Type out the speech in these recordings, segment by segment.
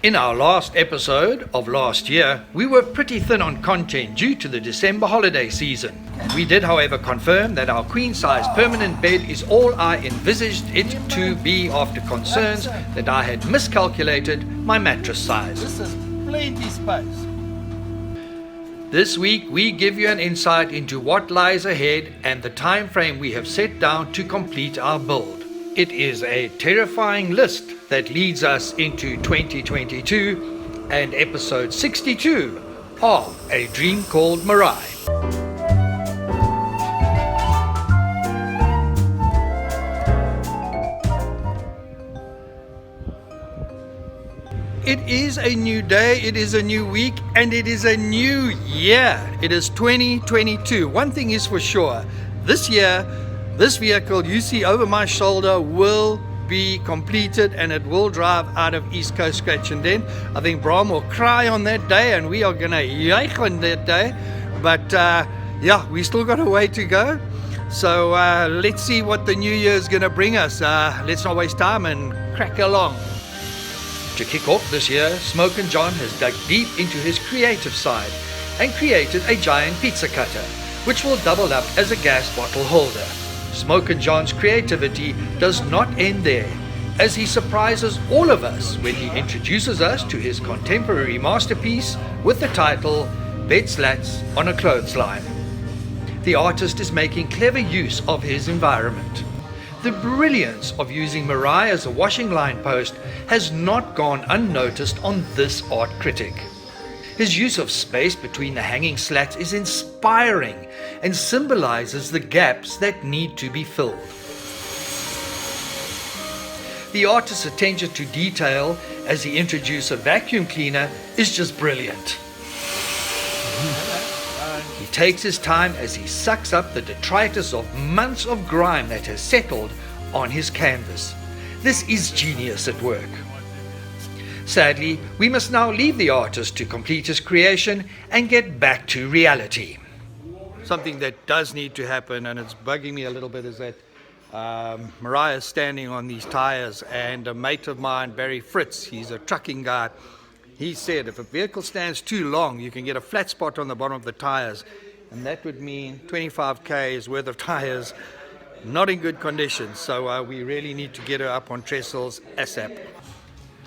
In our last episode of last year, we were pretty thin on content due to the December holiday season. We did, however, confirm that our queen-size permanent bed is all I envisaged it to be after concerns that I had miscalculated my mattress size. This is plenty space. This week, we give you an insight into what lies ahead and the time frame we have set down to complete our build. It is a terrifying list that leads us into 2022 and episode 62 of A Dream Called Meraai. It is a new day, it is a new week, and it is a new year. It is 2022. One thing is for sure, this year, this vehicle you see over my shoulder will be completed and it will drive out of East Coast Scratch and Dent. I think Bram will cry on that day and we are going to yike on that day. But we still got a way to go. So let's see what the new year is going to bring us. Let's not waste time and crack along. To kick off this year, Smoke and John has dug deep into his creative side and created a giant pizza cutter, which will double up as a gas bottle holder. Smoke and John's creativity does not end there, as he surprises all of us when he introduces us to his contemporary masterpiece with the title Bed Slats on a Clothesline. The artist is making clever use of his environment. The brilliance of using Meraai as a washing line post has not gone unnoticed on this art critic. His use of space between the hanging slats is inspiring and symbolizes the gaps that need to be filled. The artist's attention to detail as he introduced a vacuum cleaner is just brilliant. He takes his time as he sucks up the detritus of months of grime that has settled on his canvas. This is genius at work. Sadly, we must now leave the artist to complete his creation and get back to reality. Something that does need to happen, and it's bugging me a little bit, is that Meraai is standing on these tires, and a mate of mine, Barry Fritz, he's a trucking guy, he said if a vehicle stands too long, you can get a flat spot on the bottom of the tires, and that would mean 25 k's worth of tires not in good condition. So we really need to get her up on trestles ASAP.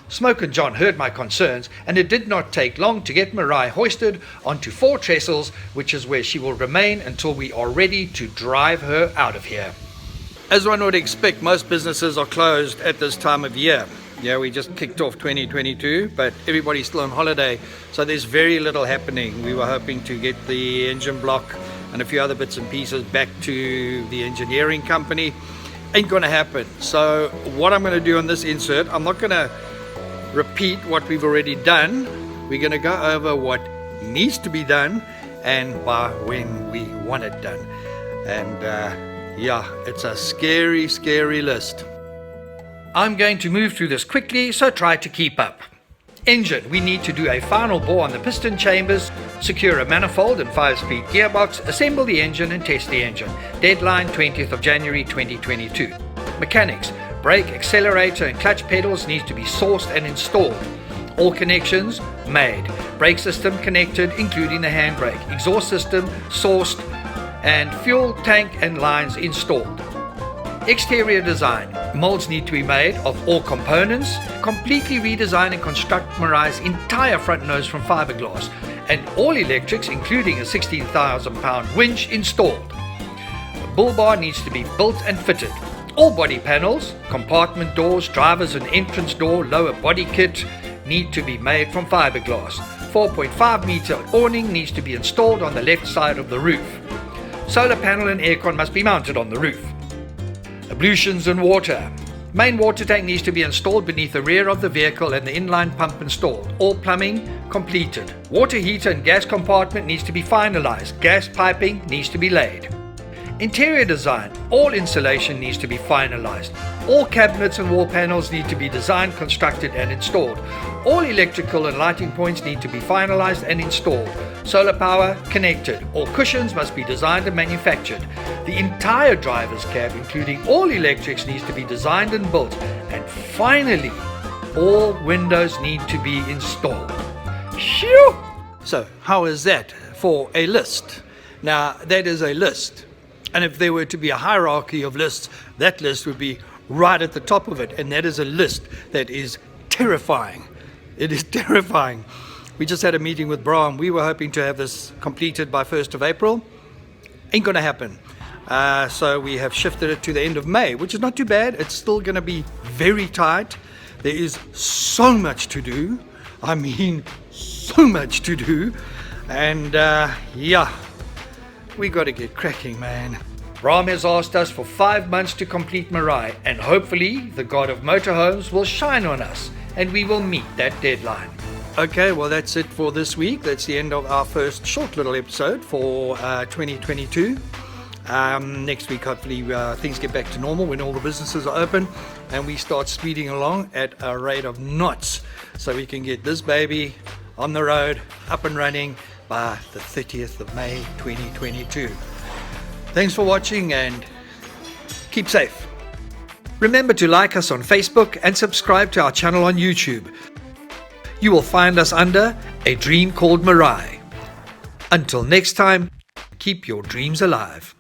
Smoke and John heard my concerns, and it did not take long to get Meraai hoisted onto 4 trestles, which is where she will remain until we are ready to drive her out of here. As one would expect, most businesses are closed at this time of year. Yeah, we just kicked off 2022, but everybody's still on holiday, so there's very little happening. We were hoping to get the engine block and a few other bits and pieces back to the engineering company. Ain't gonna happen. So what I'm gonna do on this insert, I'm not gonna repeat what we've already done. We're going to go over what needs to be done and by when we want it done. And it's a scary list. I'm going to move through this quickly, so try to keep up. Engine, we need to do a final bore on the piston chambers, secure a manifold and 5-speed gearbox, assemble the engine and test the engine. Deadline 20th of January 2022. Mechanics, brake, accelerator and clutch pedals need to be sourced and installed. All connections made. Brake system connected, including the handbrake. Exhaust system sourced and fuel tank and lines installed. Exterior design. Molds need to be made of all components. Completely redesign and construct Meraai's entire front nose from fiberglass. And all electrics, including a 16,000-pound winch, installed. The bull bar needs to be built and fitted. All body panels, compartment doors, drivers and entrance door, lower body kit need to be made from fiberglass. 4.5 meter awning needs to be installed on the left side of the roof. Solar panel and aircon must be mounted on the roof. Ablutions and water. Main water tank needs to be installed beneath the rear of the vehicle and the inline pump installed. All plumbing completed. Water heater and gas compartment needs to be finalized. Gas piping needs to be laid. Interior design. All insulation needs to be finalized. All cabinets and wall panels need to be designed, constructed and installed. All electrical and lighting points need to be finalized and installed. Solar power connected. All cushions must be designed and manufactured. The entire driver's cab, including all electrics, needs to be designed and built. And finally, all windows need to be installed. Shoo! So, how is that for a list? Now, that is a list. And if there were to be a hierarchy of lists, that list would be right at the top of it. And that is a list that is terrifying. It is terrifying. We just had a meeting with Bram. We were hoping to have this completed by 1st of April. Ain't going to happen. So we have shifted it to the end of May, which is not too bad. It's still going to be very tight. There is so much to do. I mean, so much to do. And yeah, we got to get cracking, man. Bram has asked us for 5 months to complete Meraai, and hopefully the god of motorhomes will shine on us and we will meet that deadline. Okay, well, that's it for this week. That's the end of our first short little episode for 2022. Next week, hopefully, things get back to normal when all the businesses are open and we start speeding along at a rate of knots so we can get this baby on the road, up and running by the 30th of May 2022. Thanks for watching and keep safe. Remember to like us on Facebook and subscribe to our channel on YouTube. You will find us under A Dream Called Meraai. Until next time, keep your dreams alive.